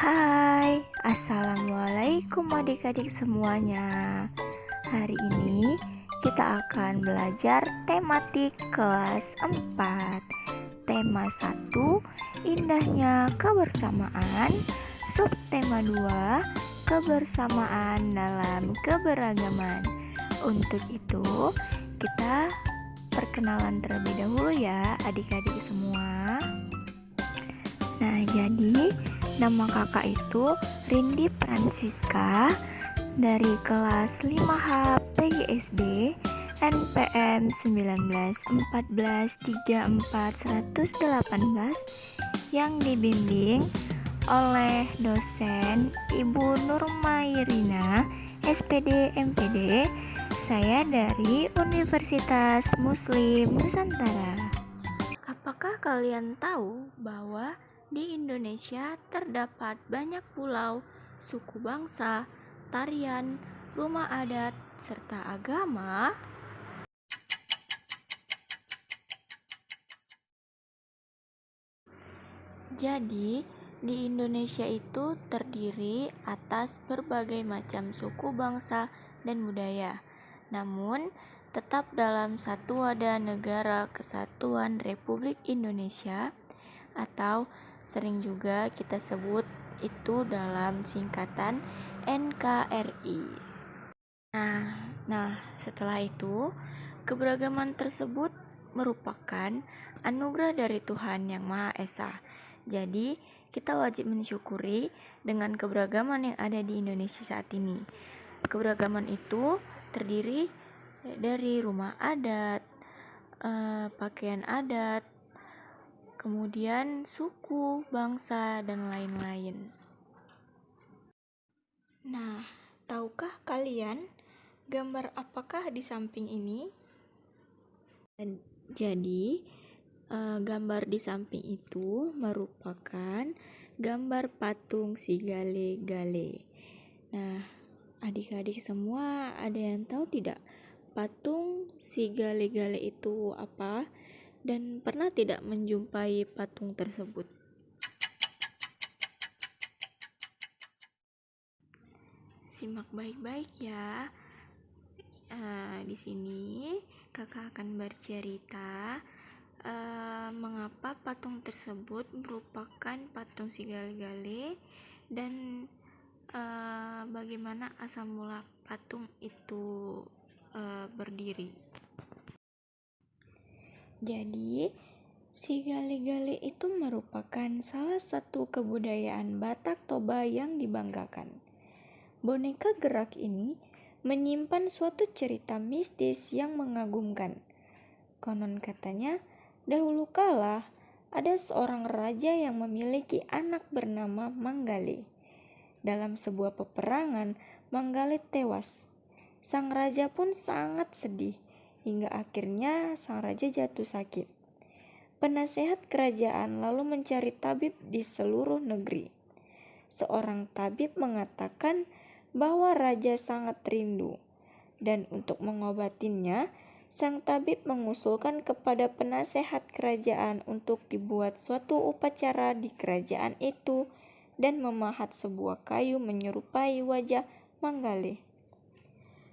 Hai, assalamualaikum adik-adik semuanya. Hari ini kita akan belajar tematik kelas 4. Tema 1, indahnya kebersamaan. Subtema 2, kebersamaan dalam keberagaman. Untuk itu, kita perkenalan terlebih dahulu ya adik-adik semua. Nah, jadi nama kakak itu Rindi Francisca dari kelas 5H PGSD NPM 19143418 yang dibimbing oleh dosen Ibu Nurmairina SPD MPD. Saya dari Universitas Muslim Nusantara. Apakah kalian tahu bahwa di Indonesia terdapat banyak pulau, suku bangsa, tarian, rumah adat, serta agama? Jadi, di Indonesia itu terdiri atas berbagai macam suku bangsa dan budaya. Namun, tetap dalam satu wadah negara kesatuan Republik Indonesia, atau sering juga kita sebut itu dalam singkatan NKRI. Nah, setelah itu, keberagaman tersebut merupakan anugerah dari Tuhan Yang Maha Esa. Jadi, kita wajib mensyukuri dengan keberagaman yang ada di Indonesia saat ini. Keberagaman itu terdiri dari rumah adat, pakaian adat, kemudian suku, bangsa, dan lain-lain. Nah, tahukah kalian gambar apakah di samping ini? Jadi, gambar di samping itu merupakan gambar patung si Gale-Gale. Nah, adik-adik semua ada yang tahu tidak patung si Gale-Gale itu apa? Dan pernah tidak menjumpai patung tersebut? Simak baik-baik ya. Di sini kakak akan bercerita mengapa patung tersebut merupakan patung si Gale-Gale dan bagaimana asal mula patung itu berdiri. Jadi, si Gale-Gale itu merupakan salah satu kebudayaan Batak Toba yang dibanggakan. Boneka gerak ini menyimpan suatu cerita mistis yang mengagumkan. Konon katanya, dahulu kala ada seorang raja yang memiliki anak bernama Manggale. Dalam sebuah peperangan, Manggale tewas. Sang raja pun sangat sedih. Hingga akhirnya sang raja jatuh sakit. Penasehat kerajaan lalu mencari tabib di seluruh negeri. Seorang tabib mengatakan bahwa raja sangat rindu, dan untuk mengobatinya, sang tabib mengusulkan kepada penasehat kerajaan untuk dibuat suatu upacara di kerajaan itu dan memahat sebuah kayu menyerupai wajah Manggale.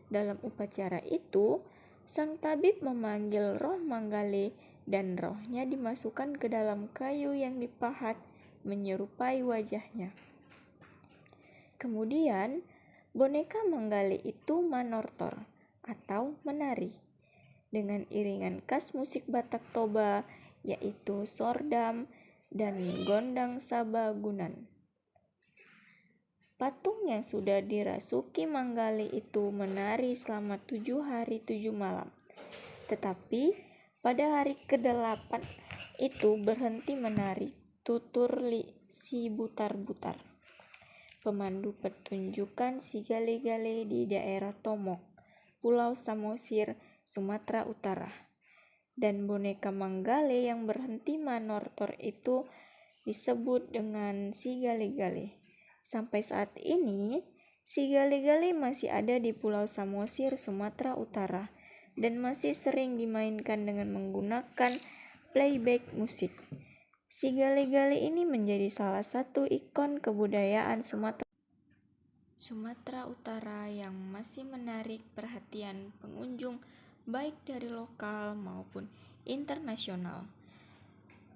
Dalam upacara itu, sang tabib memanggil roh Manggale dan rohnya dimasukkan ke dalam kayu yang dipahat menyerupai wajahnya. Kemudian, boneka Manggale itu manortor atau menari dengan iringan khas musik Batak Toba yaitu sordam dan gondang sabagunan. Patung yang sudah dirasuki Manggale itu menari selama 7 hari 7 malam. Tetapi pada hari ke-8 itu berhenti menari, tutur si butar-butar. Pemandu pertunjukan si Gale-Gale di daerah Tomok, Pulau Samosir, Sumatera Utara. Dan boneka Manggale yang berhenti manortor itu disebut dengan si Gale-Gale. Sampai saat ini, si Gale-Gale masih ada di Pulau Samosir, Sumatera Utara, dan masih sering dimainkan dengan menggunakan playback musik. Si gale-gale ini menjadi salah satu ikon kebudayaan Sumatera Utara yang masih menarik perhatian pengunjung baik dari lokal maupun internasional.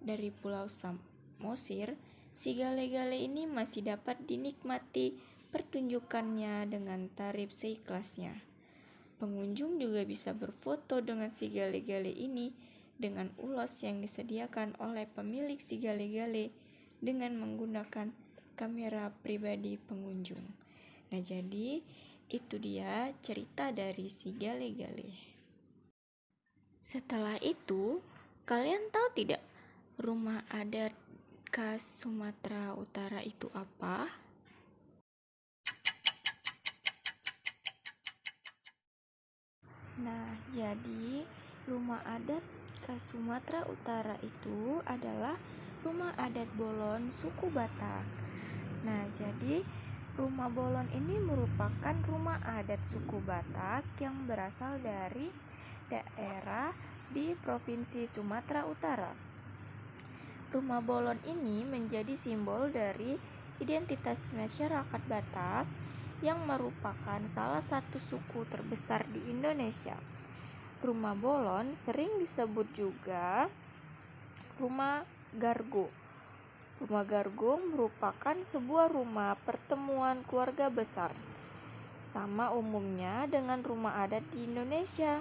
Dari Pulau Samosir, si gale-gale ini masih dapat dinikmati pertunjukannya dengan tarif seikhlasnya. Pengunjung juga bisa berfoto dengan si gale-gale ini dengan ulos yang disediakan oleh pemilik si gale-gale dengan menggunakan kamera pribadi pengunjung. Nah, jadi itu dia cerita dari si gale-gale. Setelah itu, kalian tahu tidak rumah adat khas Sumatera Utara itu apa? Nah, jadi rumah adat khas Sumatera Utara itu adalah rumah adat Bolon suku Batak. Nah, jadi rumah Bolon ini merupakan rumah adat suku Batak yang berasal dari daerah di Provinsi Sumatera Utara. Rumah Bolon ini menjadi simbol dari identitas masyarakat Batak yang merupakan salah satu suku terbesar di Indonesia. Rumah Bolon sering disebut juga rumah Gargo. Rumah Gargo merupakan sebuah rumah pertemuan keluarga besar. Sama umumnya dengan rumah adat di Indonesia.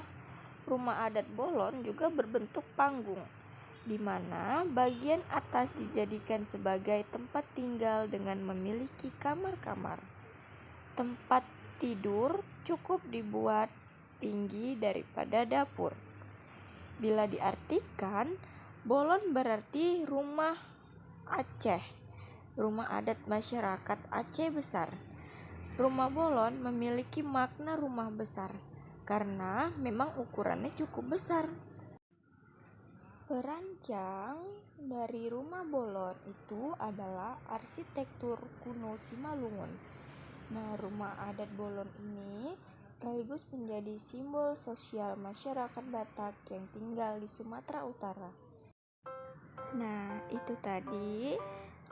Rumah adat Bolon juga berbentuk panggung, di mana bagian atas dijadikan sebagai tempat tinggal dengan memiliki kamar-kamar. Tempat tidur cukup dibuat tinggi daripada dapur. Bila diartikan, Bolon berarti rumah Aceh, rumah adat masyarakat Aceh besar. Rumah Bolon memiliki makna rumah besar karena memang ukurannya cukup besar. Perancang dari rumah Bolon itu adalah arsitektur kuno Simalungun. Nah, rumah adat Bolon ini sekaligus menjadi simbol sosial masyarakat Batak yang tinggal di Sumatera Utara. Nah, itu tadi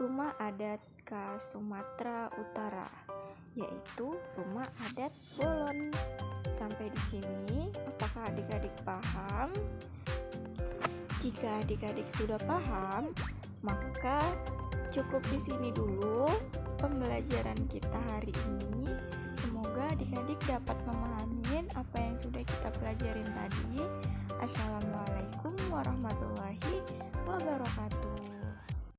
rumah adat khas Sumatera Utara, yaitu rumah adat Bolon. Sampai di sini, apakah adik-adik paham? Jika adik-adik sudah paham, maka cukup di sini dulu pembelajaran kita hari ini. Semoga adik-adik dapat memahami apa yang sudah kita pelajarin tadi. Assalamualaikum warahmatullahi wabarakatuh.